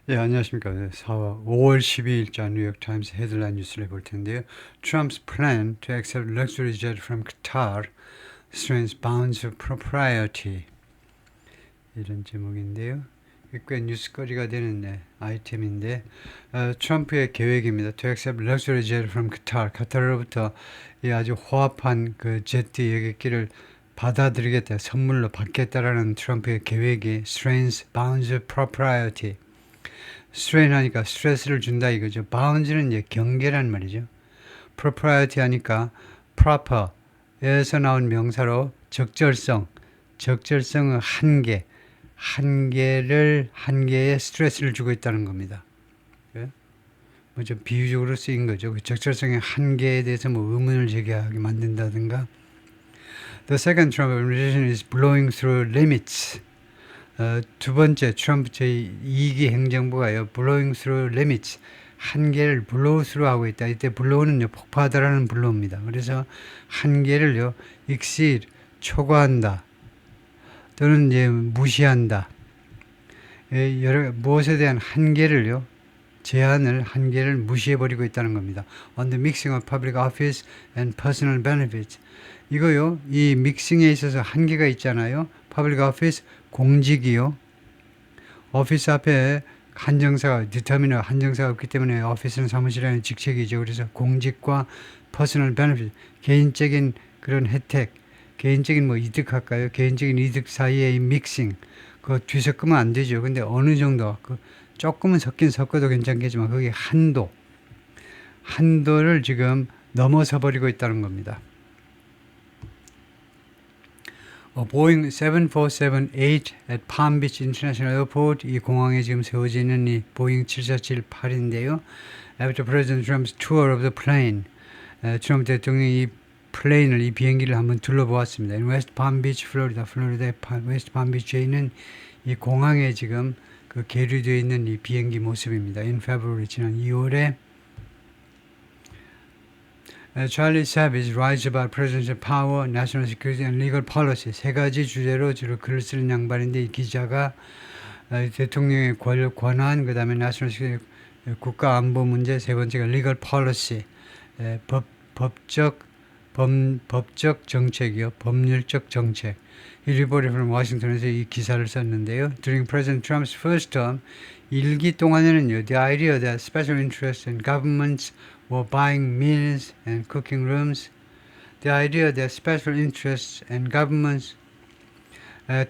예, 안녕하십니까. 네, 5월 12일자 뉴욕타임스 헤드라인 뉴스를 볼 텐데요. Trump's plan to accept luxury jet from Qatar strains bounds of propriety. 이런 제목인데요. 꽤 뉴스거리가 되는 아이템인데 트럼프의 계획입니다. To accept luxury jet from Qatar. 카타르로부터 이 아주 호합한 그 제트 여객기를 받아들이겠다, 선물로 받겠다라는 트럼프의 계획이 strains bounds of propriety. 스트레인 하니까 스트레스를 준다 이거죠. 바운즈는 이제 경계란 말이죠. propriety 하니까 proper에서 나온 명사로 적절성, 적절성의 한계, 한계에 스트레스를 주고 있다는 겁니다. 뭐 좀 비유적으로 쓰인 거죠. 그 적절성의 한계에 대해서 뭐 의문을 제기하게 만든다든가. The second Trump administration is blowing through limits. 두 번째 트럼프 제2기 행정부가요, blowing through limits, 한계를 blow through 하고 있다. 이때 blow는요, 폭파하다라는 blow입니다. 그래서 한계를요, exceed, 초과한다, 또는 이제 무시한다. 무엇에 대한 한계를요, 한계를 무시해버리고 있다는 겁니다. On the mixing of public office and personal benefits. 이거요, 이 믹싱에 있어서 한계가 있잖아요. public office, 공직이요. 오피스 앞에 한정사가, 디터미너 한정사가 없기 때문에 오피스는 사무실이라는 직책이죠. 그래서 공직과 퍼스널 베네핏, 개인적인 그런 혜택, 개인적인 뭐 이득 할까요? 개인적인 이득 사이의 믹싱, 그거 뒤섞으면 안 되죠. 근데 어느 정도, 조금은 섞어도 괜찮겠지만 거기 한도를 지금 넘어서 버리고 있다는 겁니다. 보잉 747-8 at Palm Beach International Airport, 이 공항에 지금 세워져 있는 이 보잉 7478인데요. After President Trump's tour of the plane, 트럼프 대통령이 이 비행기를 한번 둘러보았습니다. In West Palm Beach, 플로리다의 웨스트 palmbeach에 있는 이 공항에 지금 그 계류되어 있는 이 비행기 모습입니다. In February, 지난 2월에 Charlie Savi's writes about presidential power, national security and legal policy. 세 가지 주제로 주로 글을 쓰는 양반인데, 이 기자가 대통령의 권한, 그 다음에 national security, 국가 안보 문제, 세 번째가 legal policy, 법적 정책이요, 법률적 정책. 이 리포트 from 워싱턴에서 이 기사를 썼는데요. During President Trump's first term, 1기 동안에는요, the idea that special interests and governments were buying meals and cooking rooms, the idea that special interests and governments,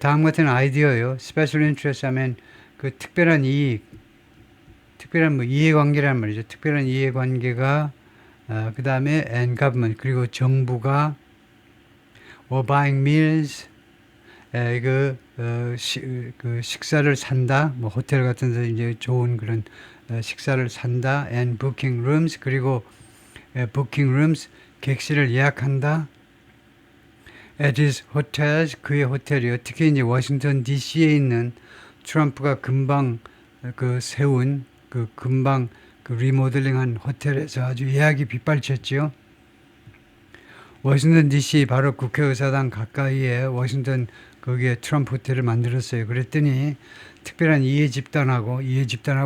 다음 같은 아이디어요. special interest 하면 그 특별한 이익, 특별한 뭐 이해관계란 말이죠. 특별한 이해관계가 그 다음에 and government, 그리고 정부가 were buying meals, 식사를 산다, 뭐 호텔 같은 데서 이제 좋은 그런 식사를 산다, and booking rooms, 그리고 booking rooms, 객실을 예약한다, at his hotels, 그의 호텔이요. 특히 이제 워싱턴 DC에 있는 트럼프가 금방 세운 금방 리모델링한 호텔에서 아주 예약이 빗발쳤지요. 워싱턴 DC 바로 국회의사당 가까이에 워싱턴 거기에 트럼프 호텔을 만들었어요. 그랬더니 특별한 이해 집단하고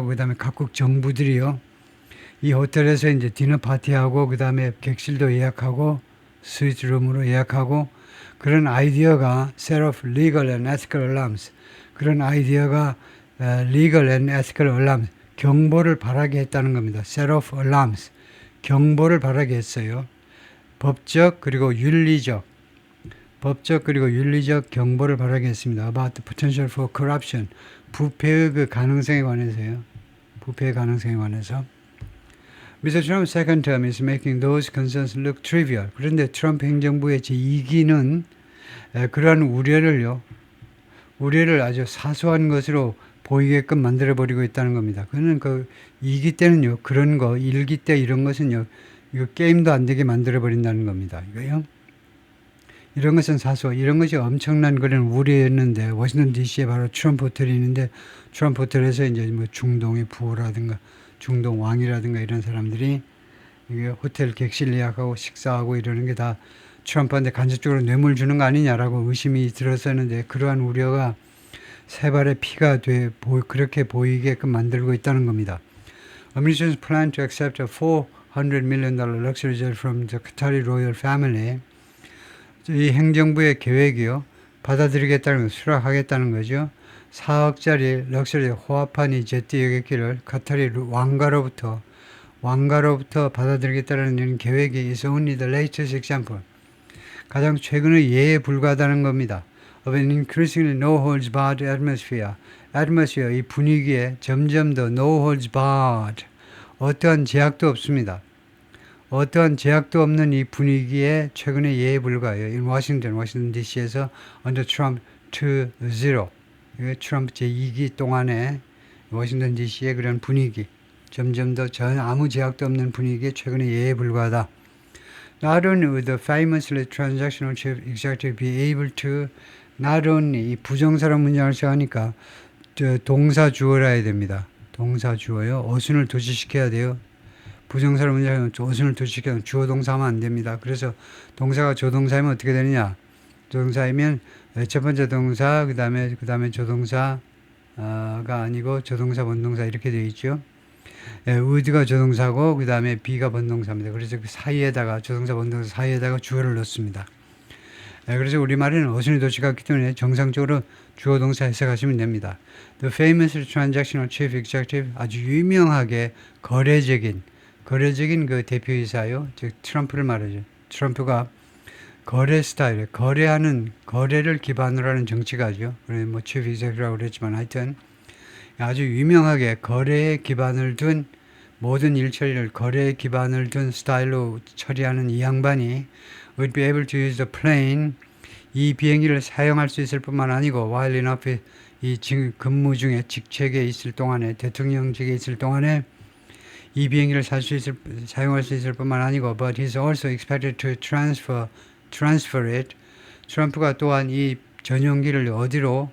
그다음에 각국 정부들이요, 이 호텔에서 이제 디너 파티하고 그다음에 객실도 예약하고 스위트룸으로 예약하고, 그런 아이디어가 set of legal and ethical alarms, 그런 아이디어가 legal and ethical alarms, 경보를 바라게 했다는 겁니다. set of alarms, 경보를 바라게 했어요. 법적 그리고 윤리적 경보를 바라게 했습니다. About the potential for corruption, 부패의 그 가능성에 관해서요. 부패의 가능성에 관해서. Mr. Trump's second term is making those concerns look trivial. 그런데 트럼프 행정부의 제2기는 그러한 우려를 아주 사소한 것으로 보이게끔 만들어버리고 있다는 겁니다. 그는 2기 때는요, 그런 거, 1기 때 이런 것은요, 이거 게임도 안 되게 만들어버린다는 겁니다. 이거요. 이런 것은 이런 것이 엄청난 그런 우려였는데, 워싱턴 DC에 바로 트럼프 호텔이 있는데, 트럼프 호텔에서 이제 뭐 중동의 부호라든가, 중동 왕이라든가 이런 사람들이 이게 호텔 객실 예약하고 식사하고 이러는 게 다 트럼프한테 간접적으로 뇌물 주는 거 아니냐라고 의심이 들었었는데, 그러한 우려가 세 발의 피가 그렇게 보이게끔 만들고 있다는 겁니다. Administration's plan to accept a $400 million luxury jet from the Qatari royal family. 이 행정부의 계획이요. 받아들이겠다는 거, 수락하겠다는 거죠. 4억짜리 럭셔리 호화판이 제트 여객기를 카타리 왕가로부터 받아들이겠다는 계획이 is only the latest example. 가장 최근의 예에 불과하다는 겁니다. Of an increasingly no-holds-barred atmosphere. 이 분위기에 점점 더 no-holds-barred. 어떠한 제약도 없습니다. 어떠한 제약도 없는 이 분위기에 최근의 예에 불과해요. 이 워싱턴 DC에서 under Trump 2.0. 트럼프 제2기 동안에 워싱턴 DC의 그런 분위기. 점점 더 아무 제약도 없는 분위기에 최근의 예에 불과하다. Not only would the famously transactional chief executive be able to not only 이 부정사로 문장을 써하니까 동사 주어라 해야 됩니다. 동사 주어요. 어순을 도치시켜야 돼요. 부정사로 문장하면 어순을 도치시켜야 주어 동사하면 안 됩니다. 그래서 동사가 조동사이면 어떻게 되느냐? 조동사이면 첫 번째 동사 그 다음에 조동사가 아니고 조동사 본동사 이렇게 되어 있죠. would가 조동사고 그 다음에 be가 본동사입니다. 그래서 그 사이에다가 조동사 본동사 사이에다가 주어를 넣습니다. 그래서 우리말에는 어순이 도치갔기 때문에 정상적으로 주어 동사 해석하시면 됩니다. The famous transactional chief executive 아주 유명하게 거래적인 그 대표이사요. 즉 트럼프를 말하죠. 트럼프가 거래 스타일, 거래를 기반으로 하는 정치가죠. 뭐 chief executive라고 그랬지만 하여튼 아주 유명하게 거래에 기반을 둔 모든 일처리를 거래에 기반을 둔 스타일로 처리하는 이 양반이 would be able to use the plane 이 비행기를 사용할 수 있을 뿐만 아니고 while in office 이 근무 중에 직책에 있을 동안에 대통령직에 있을 동안에 이 비행기를 사용할 수 있을 뿐만 아니고 but he's also expected to transfer it 트럼프가 또한 이 전용기를 어디로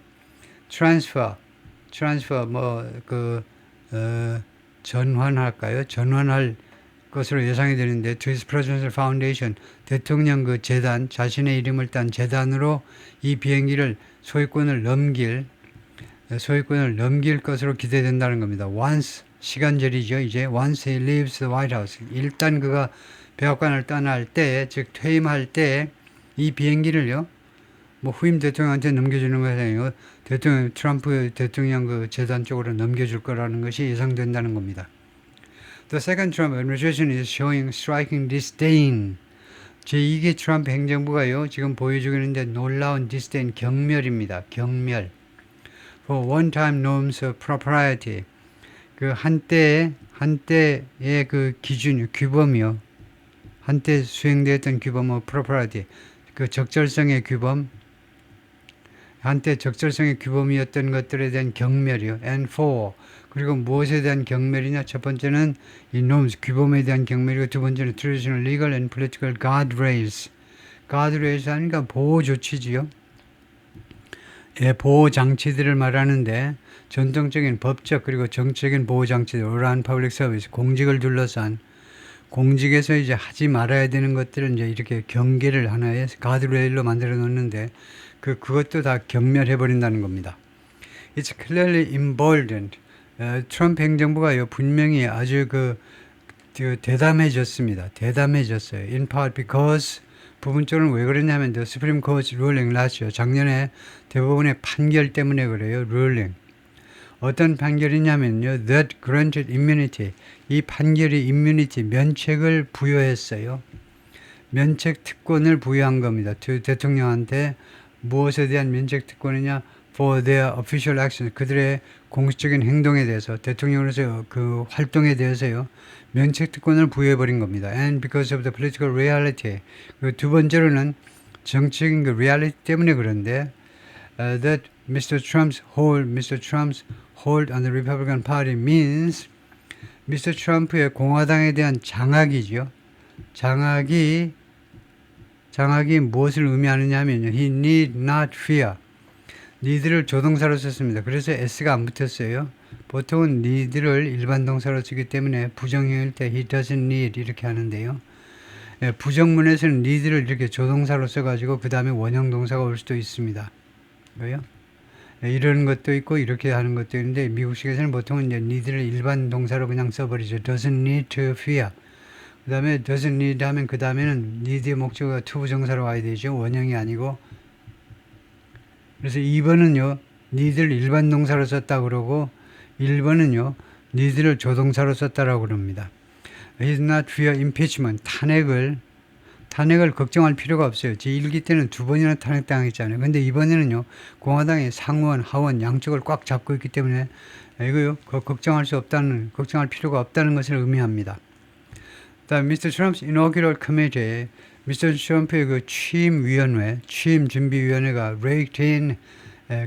전환할 것으로 예상이 되는데 to his presidential foundation 대통령 그 재단 자신의 이름을 딴 재단으로 이 비행기를 소유권을 넘길 것으로 기대된다는 겁니다. Once 시간절이죠. 이제 once he leaves the White House 일단 그가 백악관을 떠날 때 즉 퇴임할 때 이 비행기를요. 뭐 후임 대통령한테 넘겨주는 것이 아니고 트럼프 대통령 그 재단 쪽으로 넘겨줄 거라는 것이 예상된다는 겁니다. The second Trump administration is showing striking disdain. 제2기 트럼프 행정부가요 지금 보여주고 있는데 놀라운 disdain 경멸입니다. 경멸. For one-time norms of propriety. 그 한때의 그 규범이요. 한때 수행되었던 규범 propriety. 그 적절성의 규범. 한때 적절성의 규범이었던 것들에 대한 경멸이요. And for 그리고 무엇에 대한 경멸이냐? 첫 번째는 이 norms 규범에 대한 경멸이고 두 번째는 traditional legal and political guardrails. guardrails 하니까 보호 조치지요. 보호 장치들을 말하는데 전통적인 법적 그리고 정치적인 보호 장치들, around public service 공직을 둘러싼 공직에서 이제 하지 말아야 되는 것들을 이제 이렇게 경계를 하나의 가드레일로 만들어 놓는데 그것도 다 경멸해 버린다는 겁니다. It's clearly emboldened. 트럼프 행정부가요 분명히 아주 대담해졌습니다. 대담해졌어요. In part because 부분적으로 왜 그러냐면 the Supreme Court's ruling last year 작년에 대법원의 판결 때문에 그래요. ruling. 어떤 판결이냐면요. That granted immunity. 이 판결이 immunity, 면책을 부여했어요. 면책 특권을 부여한 겁니다. 대통령한테 무엇에 대한 면책 특권이냐? For their official actions. 그들의 공식적인 행동에 대해서, 대통령으로서 그 활동에 대해서요. 면책 특권을 부여해버린 겁니다. And because of the political reality. 그리고 두 번째로는 정치적인 그 reality 때문에 그런데 that Mr. Trump's hold on the Republican Party means 미스터 트럼프의 공화당에 대한 장악이죠. 장악이 무엇을 의미하느냐 하면요. He need not fear. need를 조동사로 썼습니다. 그래서 s가 안 붙었어요. 보통은 need를 일반 동사로 쓰기 때문에 부정형일 때 he doesn't need 이렇게 하는데요. 부정문에서는 need를 이렇게 조동사로 써가지고 그 다음에 원형 동사가 올 수도 있습니다. 왜요? 이런 것도 있고 이렇게 하는 것도 있는데 미국식에서는 보통은 이제 need를 일반 동사로 그냥 써버리죠. doesn't need to fear. 그 다음에 doesn't need 하면 그 다음에는 need의 목적어가 투부정사로 와야 되죠. 원형이 아니고. 그래서 2번은요. need를 일반 동사로 썼다 그러고 1번은요. need를 조동사로 썼다라고 그럽니다. He did not fear impeachment. 탄핵을 걱정할 필요가 없어요. 제1기 때는 2번이나 탄핵당했잖아요. 근데 이번에는요, 공화당이 상원, 하원 양쪽을 꽉 잡고 있기 때문에 이거요, 걱정할 필요가 없다는 것을 의미합니다. 다음, Mr. Trump's inaugural committee, Mr. 트럼프의 그 취임 준비위원회가 raked in,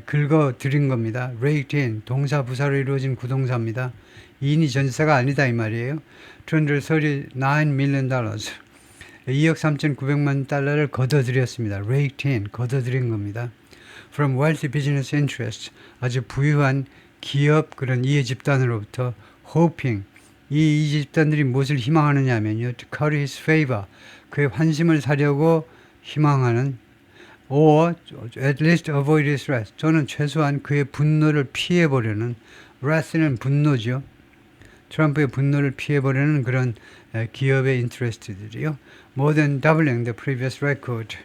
긁어들인 겁니다. raked in, 동사 부사로 이루어진 구동사입니다. 인이 전사가 아니다 이 말이에요. $239 million. 2억 3,900만 달러를 걷어들였습니다. raked in, 걷어들인 겁니다. From wealthy business interests, 아주 부유한 기업 그런 이해 집단으로부터 hoping, 이 집단들이 무엇을 희망하느냐 하면요. to curry his favor, 그의 환심을 사려고 희망하는 or at least avoid his wrath, 저는 최소한 그의 분노를 피해보려는 wrath는 분노죠. 트럼프의 분노를 피해보려는 그런 기업의 인트레스트들이요. More than doubling the previous record.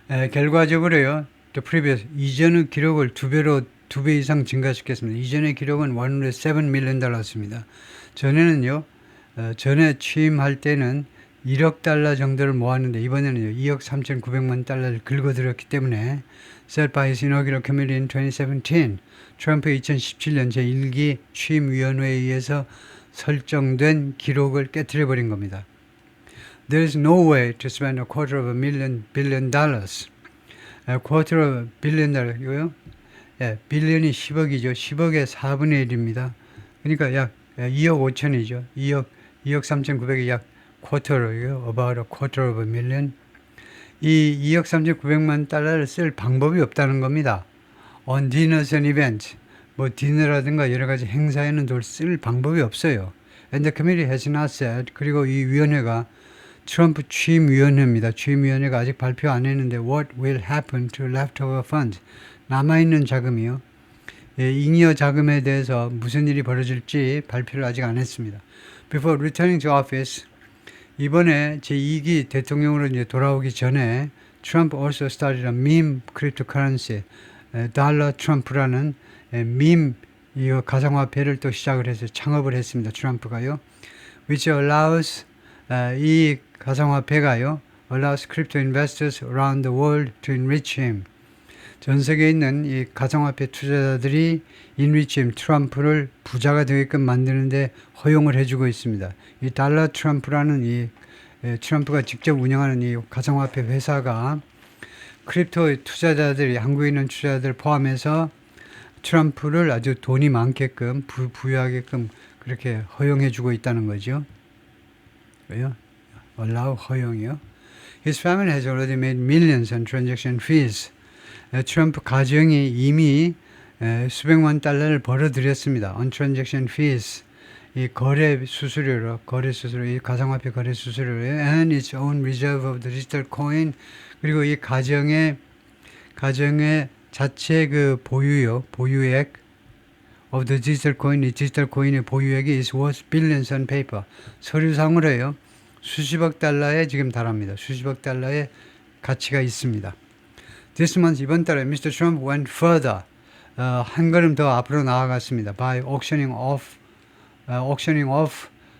결과적으로요. The previous, 이전의 기록을 2배 이상 증가시켰습니다. 이전의 기록은 $107 million. 전에는요. 전에 취임할 때는 1억 달러 정도를 모았는데 이번에는 2억 3,900만 달러를 긁어들였기 때문에 set by his inaugural committee in 2017, 트럼프의 2017년 제1기 취임위원회에 의해서 설정된 기록을 깨트려버린 겁니다. There is no way to spend $250 billion. $250 billion 이거요? 예, 빌리언이 10억이죠. 10억의 4분의 1입니다. 그러니까 약 2억 5천이죠. 2억 3,900이 약 quarter이요. About a quarter of a million. 이 2억 3,900만 달러를 쓸 방법이 없다는 겁니다. On dinners and events, 뭐 디너라든가 여러 가지 행사에는 쓸 방법이 없어요. And the committee has not said, 그리고 이 위원회가 트럼프 취임위원회입니다. 취임위원회가 아직 발표 안 했는데 what will happen to leftover funds, 남아있는 자금이요. 잉여 자금에 대해서 무슨 일이 벌어질지 발표를 아직 안 했습니다. Before returning to office, 이번에 제2기 대통령으로 이제 돌아오기 전에 Trump also started a meme cryptocurrency, 달러 트럼프라는 밈 가상화폐를 또 시작을 해서 창업을 했습니다. 트럼프가요. Which allows, 이 가상화폐가요. allows crypto investors around the world to enrich him. 전 세계에 있는 이 가상화폐 투자자들이 enrich him, 트럼프를 부자가 되게끔 만드는데 허용을 해주고 있습니다. 이 달러 트럼프라는 이 트럼프가 직접 운영하는 이 가상화폐 회사가 크립토 투자자들이 한국에 있는 투자자들 포함해서 트럼프를 아주 돈이 많게끔 부유하게끔 그렇게 허용해주고 있다는 거죠. 왜요? allow 허용이요. His family has already made millions on transaction fees. 트럼프 가정이 이미 수백만 달러를 벌어들였습니다. on transaction fees. 이 거래 수수료로, 이 가상화폐 거래 수수료로 and its own reserve of the digital coin. 그리고 이 가정의 자체 그 보유액 of the digital coin, 이 디지털 코인의 보유액이 is worth billions on paper. 서류상으로요. 수십억 달러에 지금 달합니다. 수십억 달러의 가치가 있습니다. This month, 이번 달에 Mr. Trump went further. 한 걸음 더 앞으로 나아갔습니다. By auctioning off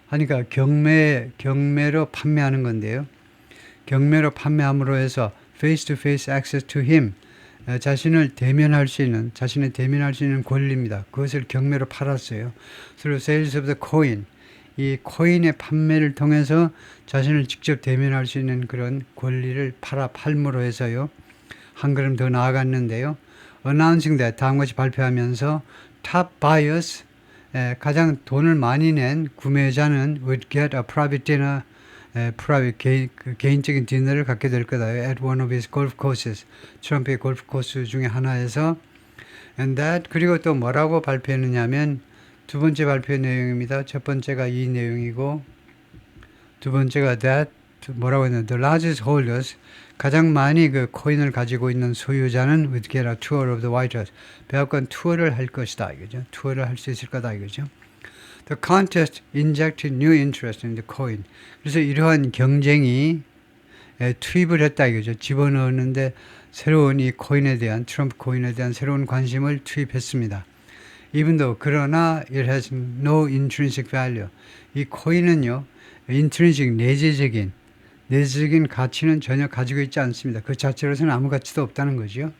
하니까 경매로 판매하는 건데요. 경매로 판매함으로 해서 face-to-face access to him, 자신의 대면할 수 있는 권리입니다. 그것을 경매로 팔았어요. Through sales of the coin, 이 코인의 판매를 통해서 자신을 직접 대면할 수 있는 그런 권리를 팔므로 해서요. 한 걸음 더 나아갔는데요. Announcing that, 다음같이 발표하면서 top buyers, 가장 돈을 많이 낸 구매자는 would get a private dinner, 개인적인 디너를 갖게 될 거다. At one of his golf courses, 트럼프의 골프 코스 중에 하나에서. And that, 그리고 또 뭐라고 발표했느냐면 두 번째 발표 내용입니다. 첫 번째가 이 내용이고 두 번째가 that 뭐라고 했냐? The largest holders, 가장 많이 그 코인을 가지고 있는 소유자는 would get a tour of the White House. 백악관 투어를 할 것이다, 이거죠. 투어를 할 수 있을 거다, 이거죠. The contest injected new interest in the coin. 그래서 이러한 경쟁이 투입을 했다, 이거죠. 집어넣었는데 새로운 이 코인에 대한, 트럼프 코인에 대한 새로운 관심을 투입했습니다. Even though, 그러나 it has no intrinsic value. 이 코인은요, intrinsic, 내재적인 가치는 전혀 가지고 있지 않습니다. 그 자체로서는 아무 가치도 없다는 거죠.